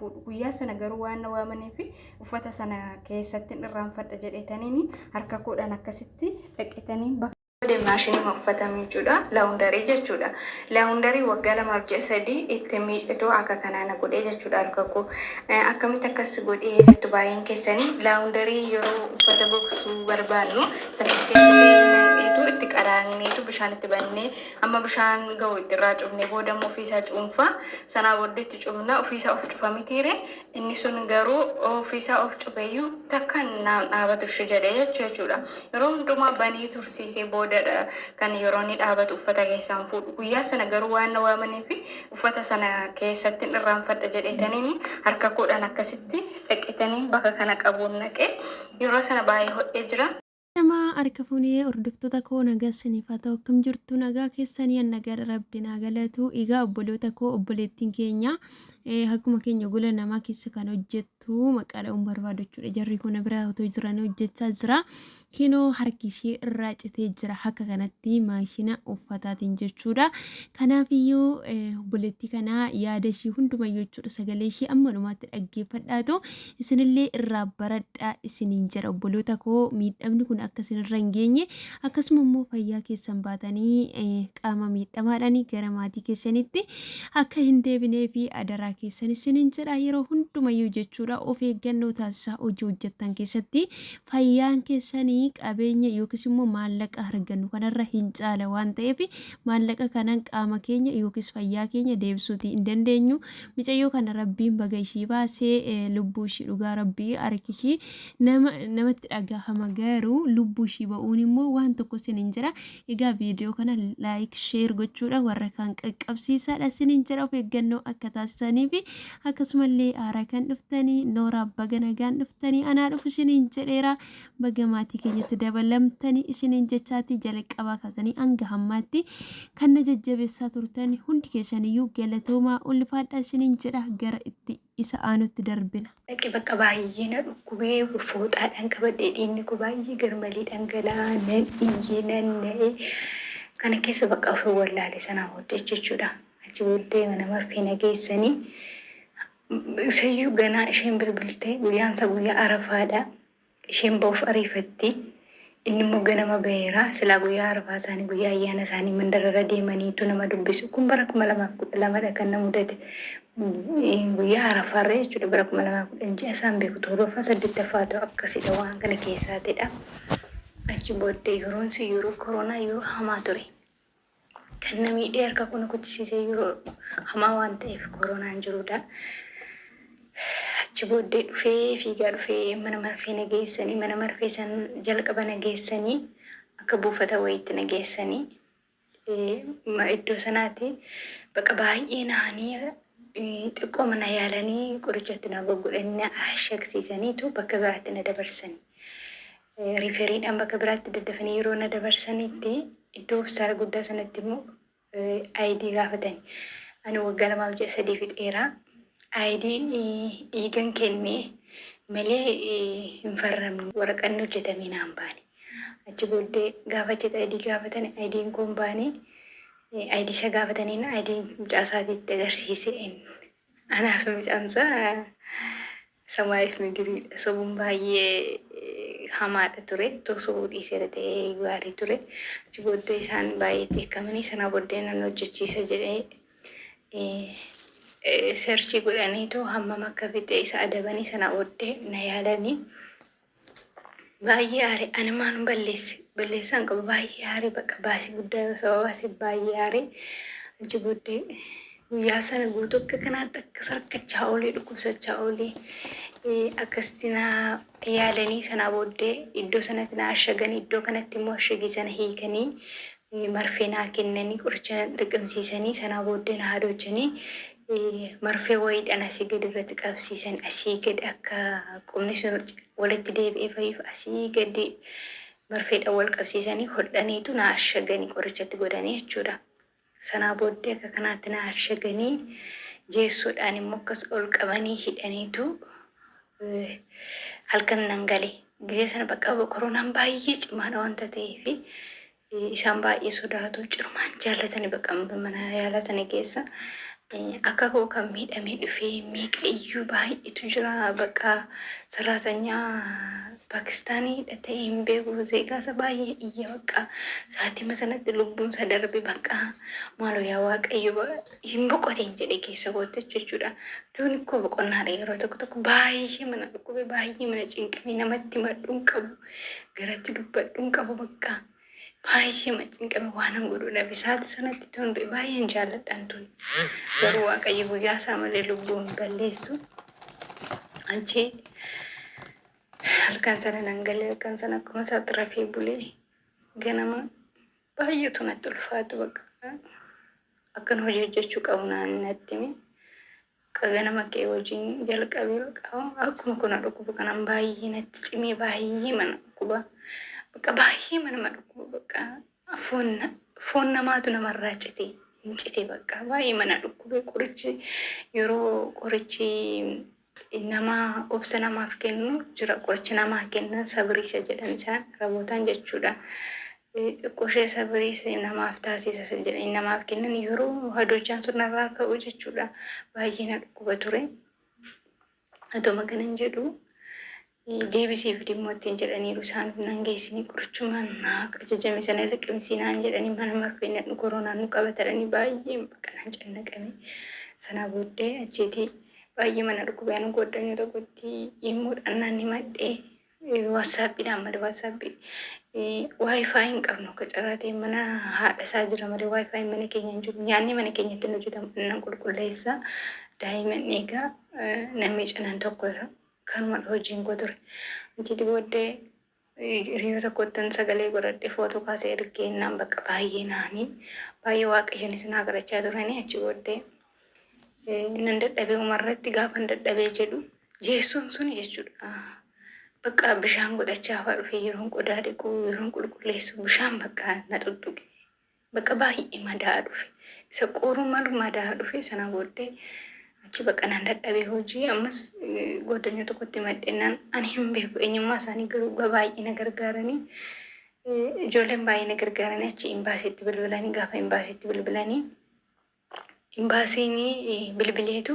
fuudhu guyyaa sana garuu waan waamaniif uffata sana keessatti irraanfadha jedhetaniin harka koodhaan akkasitti dhaqetanii maashinii uffatamee jechuudha. Laawundarii jechuudha. Laawundarii waggaa 2-3 itti miicatoo akka kanaan godhee jechuudha harka koo. Akkamitti akkas godhee jettu baay'een keessanii laawundarii yeroo uffata gogsuu barbaannu sakkitti keessatti itti qaraanneetu bishaan itti bannee amma bishaan ga'u itti irraa cufnee booda immoo ofiisaa cuunfaa sanaa booddeetti cufna ofiisaa of cufamitiire inni sun garuu ofiisaa of cufeeyyuu takkan dhaabatu jedhee jechuudha. Yeroo hundumaa banii tursiisee booda kan yeroo ni dhaabatu uffata keessaan fuudhu guyyaa sana garuu waan waamaniif uffata sana keessatti irraanfadha jedhetaniin harka koodhaan akkasitti dhaqetanii bakka kana qabuun naqee yeroo sana baay'ee hodhee jira. Nama harka fuunee hordoftoota koo nagaa isiniif haa ta'u akkam jirtu nagaa keessanii nagaa rabbiin haa galatu. Egaa obboloota koo obboleettiin keenya akkuma keenya gola namaa keessa kan hojjettu maqaadhaan barbaadu jechuudha. Jarri kun biraa otoo jiran hojjechaa jira. Kinoo harki ishee irraa citee jira akka kanatti maashina uffataatiin jechuudha. Kanaafiyyuu obboleettii kana yaada ishee hundumayyuu jechuudha sagalee ishee amma dhumaatti dhaggeeffadhaatu isinillee irraa baradhaa isiniin jira obboloota koo miidhamni kun akka isinirra hin geenye akkasuma immoo fayyaa keessan baatanii qaama miidhamaadhaanii gara maatii keessanitti akka hin deebinee fi adaraa keessan isiniin jira yeroo hundumayyuu jechuudha of eeggannoo taasisaa hojii hojjettan keessatti fayyaan keessanii qabeenya yookiis immoo maallaqa argannu kanarra hin caala waan ta'eef maallaqa kanan qaama keenya yookiis fayyaa keenya deebisuutii hin dandeenyu micayyoo kana rabbiin baga ishii baasee lubbuu ishii dhugaa rabbii harki ishii namatti dhagahama garuu lubbuu ishii ba'uun immoo waan tokko isiniin jira. Egaa viidiyoo kana laayik sheer gochuudha warra kan qaqqabsiisaadha isiniin jira of eeggannoo akka taasisanii fi akkasumallee haara kan dhuftanii nooraa baga nagaan dhuftanii anaa dhufu isiniin jedheera baga maatii keenyatti dabalamtanii isiniin jechaatti jalqabaa kaasanii hanga hammaatti kan na jajjabeessaa turtan hundi keessaniyyuu galatoomaa ulfaadha isiniin jedha gara itti isa aanutti darbina. Dhaqi bakka baay'ee na dhukkubee fooxaadhaan qabadhee dhiinni koo baay'ee garmalee dhangala'aa nan iyyee nan na'ee kana keessa bakka ofii wallaalee sanaa booddee jechuudha. Achi booddee mana marfee nageessanii isayyuu ganaa isheen bilbiltee guyyaansa guyyaa arafaadha. Isheen ba'uuf ariifatti inni immoo ganama baheera silaa guyyaa arafaa isaanii guyyaa ayyaana isaanii mandararra deemaniitu nama dubbisu kun bara 2012 kan na mudate guyyaa arafaarra jechuudha bara 2010 isaan beeku torbaffaa 8ffaa ta'u akkasidha waan kana keessaatidha. Achi booddee yeroon si yeroo koronaa yeroo hamaa ture kan namni harka kun kuchisiisee yeroo hamaa waan ta'eef koronaan jirudha. Achi booddee dhufee fiigaa dhufee mana marfee nageessanii mana marfee san jalqaba nageessanii akka buufata wayiitti nageessanii iddoo sanaatti bakka baay'ee nahanii xiqqoo mana yaalanii qorichatti na goggodhanii ashaqsiisaniitu bakka biraatti na dabarsanii. Riferiidhaan bakka biraatti daddafanii yeroo na dabarsanitti iddoo hospitaala guddaa sanatti immoo ID gaafatanii. Ani waggaa 2-3 fixeera. ID dhiigan kennee malee hin farramne waraqaan hojjetamee naan baane. Achi booddee gaafa jedha ID gaafatan ID'n kun baane ID isa gaafatanii na ID mucaasaatiitti agarsiise. Anaaf mucaansaa samaa'iif migiriidha. Sobuun baay'ee hamaadha ture. Sobuu dhiiseera ta'ee gaarii ture. Achi booddee isaan baay'ee beekamanii sana booddee nan hojjechiisa jedhee searchii godhaniitu hammam akka fixe isa adabanii sana booddee na yaalanii baay'ee aare animaan balleessaan qabu baay'ee aare bakka baasii guddaa sababa baasii baay'ee aare. Achi booddee guyyaa sana guutuu akka kanaatti akka sarkachaa oolee dhukkubsachaa oolee akkasitti na yaalanii sana booddee iddoo sanatti na ashaganii iddoo kanatti immoo ashagii sana hiikanii marfee naa kennanii qoricha liqimsiisanii sana booddee na haadhochanii marfee wayiidhaan asii gadi irratti qabsiisan asii gadi akka qubni sun walitti deebi'ee fayyuuf asii gadi marfeedhaan wal qabsiisanii hodhaniitu na ashaganii qorichatti godhanii jechuudha. Sana booddee akka kanaatti na ashaganii jeessuudhaan immoo akkas ol qabanii hidhaniitu halkan nan gale. Gizee sana bakka koronaan baay'ee cimaadha wanta ta'eef isaan baay'ee sodaatu cirumaan jaallatanii bakka mana yaalaa sana keessa akka koo kan miidhamee dhufee meeqa iyyuu baay'eetu jira bakka saraatanyaa Paakistaanii hidhatee hin beeku zeegaasa baay'ee iyya bakka sa'aatii sanatti lubbuunsa darbe bakka maaloo yaa waaqayyo hin boqoteen jedhe keessa goote jechuudha. Duuni koo boqonnaadha yeroo tokko tokko baay'ee mana dhukkube baay'ee mana cinqamee namatti madhuun qabu garatti dubbadhuun qabu bakka. Baay'ee macinqame waan godhu dhabe sa'aatii sanatti tondu baay'een jaalladhaan tun garuu waaqayyo guyyaa isaa malee lubbuun balleessu achi halkan sana nan galee halkan sana akkuma isaatti rafee bulee ganama baay'eetu natti ulfaatu bakka akkan hojii hojjechuu qabu natti hime ganama kee hojiin jalqabee bakka akkuma kuna dhukkuba kanaan baay'ee natti cimee baay'ee mana dhukkuba. Bakka baay'ee nama dhukkuba bakka foon namaatu namarraa cite hin cite bakka baay'ee mana dhukkube qorichi yeroo qorichi nama obsa namaaf kennu jira qorichi namaa kennan sabriisa jedhan isaan rabootaan jechuudha. Xiqqooshee sabriisa namaaf taasisa jedhanii namaaf kennan yeroo hadochaan sunarraa ka'u jechuudha. Baay'ee na dhukkuba ture. Atoma kanan jedhu deebisiif dhimmoottiin jedhaniiru isaan nan geessini qorichumaan naa ajajame sana liqimsinaan jedhanii mana marfee koronaan nu qabatanii baay'ee bakkanaan cannaqame sana booddee achiiti baay'ee mana dhukkubaan godhanyu tokkotti himuudhaan naanni madhee wasaappiidhaan malee wasaappii waayifaa hin qabnu akka carraatee mana haadha isaa jira malee waayifaa mana keenya hin jiru nyaanni mana keenyatti nu hojjetamu nan qulqulleessa daa'imman eegaa namni cinaan tokkosa. Kanuma hojiin koo ture. Achitti booddee hiriyoota kottan sagalee godhadhe footoo kaasee ergeennaan bakka baay'ee naanii baay'ee waaqayyoon isin haa kadhachaa turanii achi booddee nan dadhabee umarratti gaafa dadhabee jedhu jeessuun sun jechuudha. Bakka bishaan godhachaa fa'aa dhufee yeroon qodaa dhiqu yeroon qulqulleessu bishaan bakka na tuttuqe bakka baay'ee madaa dhufe isa qoruu malu madaa dhufe sana booddee achi bakka nan dadhabee hojii ammas goddanyo tokkotti madhennaan ani hin beeku eenyummaa isaanii garuu baay'ee na gargaaranii ijoolleen baay'ee na gargaaranii achi imbaasiitti bilbilanii gaafa imbaasiitti bilbilanii imbaasiinii bilbileetu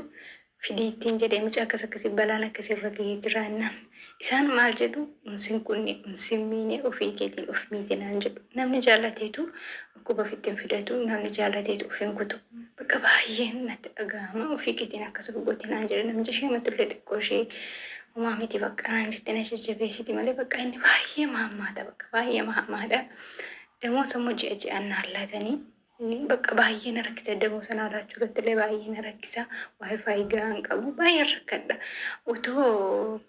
fidiittiin jedhee mucaa akkasii balaan akkasii irra gahee jiraannaan isaan maal jedhu insin kunni insin miine ofii keetiin of miitinaan jedhu namni jaallateetu akkuma fittiin fidatu namni jaallateetu ofiin kutu bakka baay'een natti dhagahama ofii keetiin akkas gogotinaan jedhe namichi ishee matullee xiqqoo ishee homaa miti bakka naan jettee na jajjabeessiti malee bakka inni baay'ee mahammaata bakka baay'ee mahammaadha damoo sammuu ji'a ji'aan naallatanii bakka baay'ee na rakkisa damoo sana laachuu irratti illee baay'ee na rakkisa waayifaayi gahaan qabu baay'ee rakkadha utoo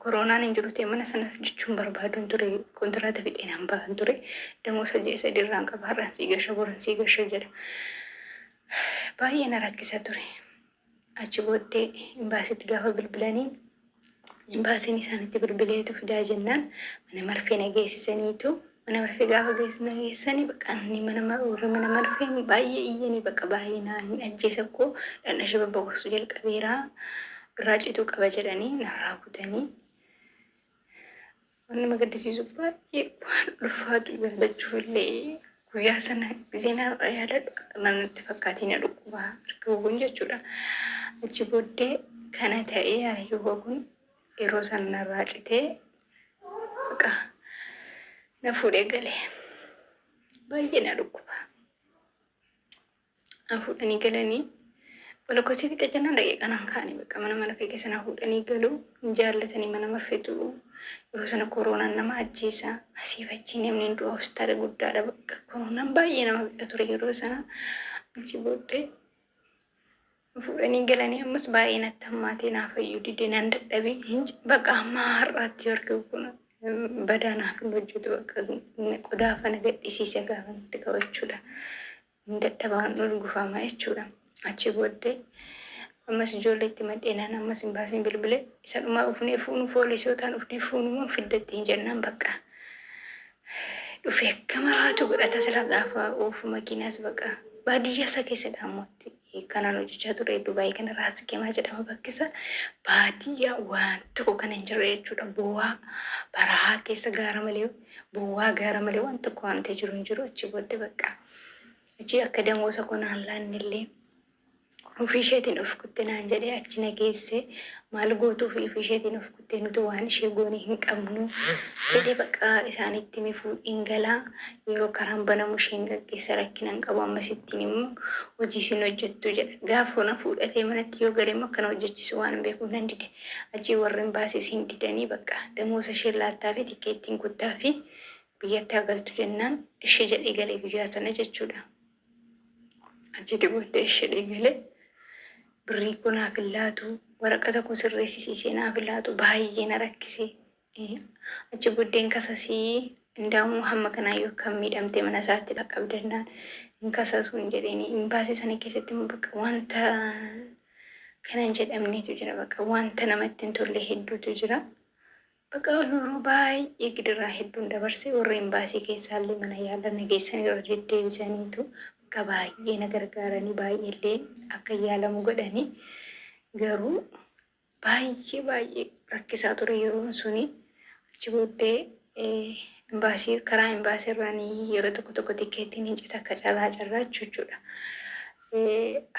koronaan hin jiru ta'e mana sana jechuun barbaaduun ture kontiraata fixeenaan ba'an ture damoo sadii irraan qaba har'aan sii gasha boran sii gasha jedha baay'ee na rakkisa ture achi booddee imbaasiitti gaafa bilbilanii imbaasiin isaanitti bilbileetu fidaa jennaan mana marfee na geessisaniitu mana marfee gaafa geessanii bakka inni mana marfee baay'ee iyyanii bakka baay'ee naanii ajjeesa koo dhandhasha babbagosu jalqabeeraa irraa cituu qaba jedhanii narraa kutanii wanni magaddisiisu baay'ee waan ulfaatu yaadachuuf illee guyyaa sana giseenarra yaadadhu namatti fakkaatii na dhukkubaa harka goguun jechuudha. Achi booddee kana ta'ee harki goguun yeroo sana narraa citee bakka na fuudhee galee baay'ee na dhukkuba. Na fuudhanii galanii walakkoosii fixa jennaan daqiiqanaan kaanii bakka mana marfee keessa na fuudhanii galuu hin jaallatanii mana marfeetu yeroo sana koronaan nama ajjeesa asiif achi namni hin du'a hospitaala guddaadha bakka koronaan baay'ee nama fixa ture yeroo sana achi booddee fuudhanii galanii ammas baay'ee natti hammaatee naaf fayyuu didee nan dadhabee bakka amma har'aatti harki kun badaanaaf hin hojjetu bakka qodaa fana gadhisiise gaafa itti qabachuudha. Dadhabaan gufama jechuudha. Achi booddee ammas ijoolleetti madheenaan ammas imbaasiin bilbile isa dhumaa ufnee fuunu poolisootaan ufnee fuunu fiddattiin jennaan bakka dhufee akka maraatu godhata sila gaafa oofu makiinaas bakka baadiyyaa isa keessadha ammotti kanaan hojjechaa ture Dubaayii kana Raasikeemaa jedhama bakkisa baadiyyaa waan tokko kan hin jirre jechuudha. Bowwaa barahaa keessa gaara malee bowwaa gaara malee waan tokko waan ta'e jiru hin jiru achi booddee bakka achi akka damoosa konaan laannillee ofii isheetiin of kutte naan jedhee achi na geesse maal gootuu fi ofii isheetiin of kutte nuti waan ishee goonee hin qabnu jedhee bakka isaanitti mi fuudhiin galaa yeroo karaan banamu isheen gaggeessa rakkina hin qabu ammasittiin immoo hojii isin hojjettu jedha gaafa na fuudhatee manatti yoo galee immoo akkana hojjechisu waan beekuuf nan dide achii warreen baasisiin didanii bakka damoosa ishee laattaa fi tikkeettiin kuttaa fi biyyatti agaltu jennaan ishee jedhee galee guyyaa sana jechuudha. Achitti booddee ishee galee birrii kun naaf hin laatu waraqata kun sirreessisiisee naaf hin laatu baay'ee na rakkise. Achi booddeen kasasii ndaamuu hamma kanaa yoo akkam miidhamte mana isaatti dhaqqabdannaan hin kasasuu hin jedheeni imbaasii sana keessatti immoo bakka wanta kana hin jedhamnetu jira bakka wanta namatti hin tolle hedduutu jira. Bakka yeroo baay'ee gidiraa hedduun dabarsee warra imbaasii keessaallee mana yaala nageessanii irra deddeebisaniitu bakka baay'ee na gargaaranii baay'eellee akka yaalamu godhanii garuu baay'ee rakkisaa ture yeroon suni achi booddee imbaasii karaa imbaasii irraanii yeroo tokko tikkeettiin hin cita akka carraa jechuudha.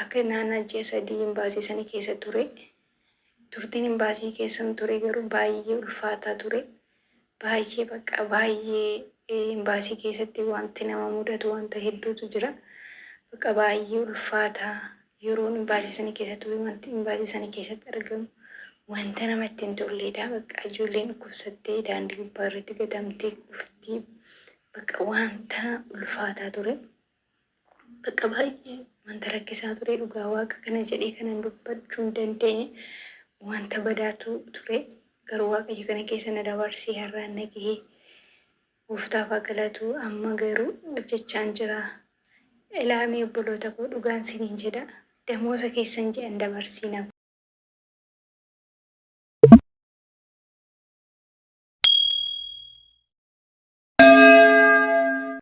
Akka naannaa ji'a sadii imbaasii sana keessa ture. Turtiin imbaasii keessan ture garuu baay'ee ulfaataa ture. Baay'ee bakka baay'ee imbaasii keessatti wanti nama mudatu wanta hedduutu jira. Bakka baay'ee ulfaataa yeroon imbaasii sana keessatti wanti imbaasii sana keessatti argamu wanta namatti hin tolledha. Bakka ijoolleen dhukkubsattee daandii gubbaa irratti gatamtee dhuftii bakka wanta ulfaataa ture. Bakka baay'ee wanta rakkisaa ture dhugaa waaqa kana jedhee kanan dubbachuu hin dandeenye. Wanta badaatu ture garuu waaqayyo kana keessa na dabarsee har'aan nagahee gooftaaf galatu amma garuu jechaan jira. Ilaamee obboloota koo dhugaan siniin jedha damoosa keessan jedhan dabarsiina.